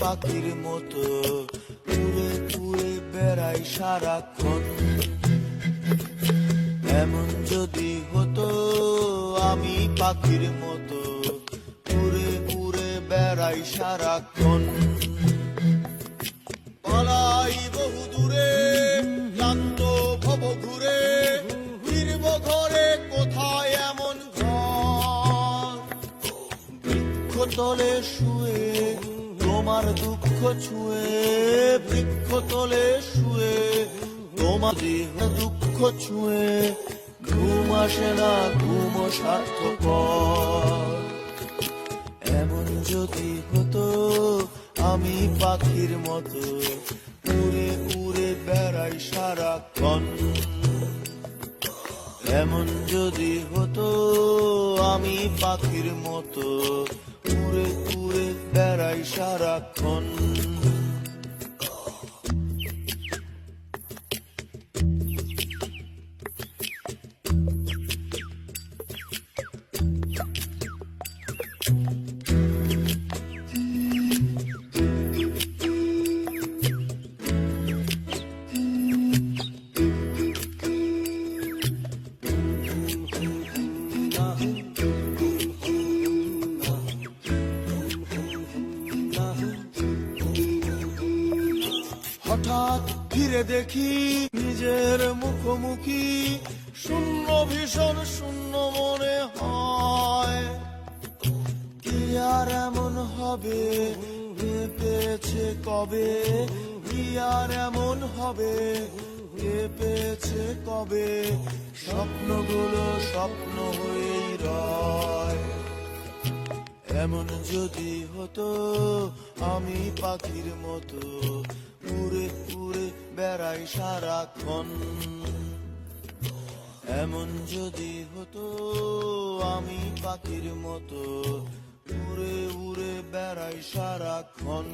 পাখির মতো উড়ে উড়ে বেড়াই সারাক্ষণ। এমন যদি হতো আমি পাখির মতো উড়ে উড়ে বেড়াই সারাক্ষণ। পালাই বহু দূরে ক্লান্ত ভব ঘুরে, ফিরব ঘরে কোথায় এমন ঘর। বৃক্ষতলে শুয়ে তোমার দুঃখ ছুঁয়ে, বৃক্ষতলে শুয়ে তোমার দুঃখ ছুঁয়ে, ঘুম আসে না ঘুম সার্থকর। এমন যদি হতো আমি পাখির মতো উড়ে উড়ে বেড়াই সারাক্ষণ। এমন যদি হতো আমি পাখির মতো উড়ে উড়ে বেড়াই সারাক্ষণ। হঠাৎ ফিরে দেখি নিজের মুখোমুখি, শূন্য ভীষণ শূন্য মনে হয়। কি আর এমন হবে কে পেয়েছে কবে, কি আর এমন হবে কে পেয়েছে কবে, স্বপ্নগুলো স্বপ্ন হয়েই রয়। এমন যদি হতো আমি পাখির মতো উড়ে উড়ে বেড়াই সারাক্ষণ। এমন যদি হতো আমি পাখির মতো উড়ে উড়ে বেড়াই সারাক্ষণ।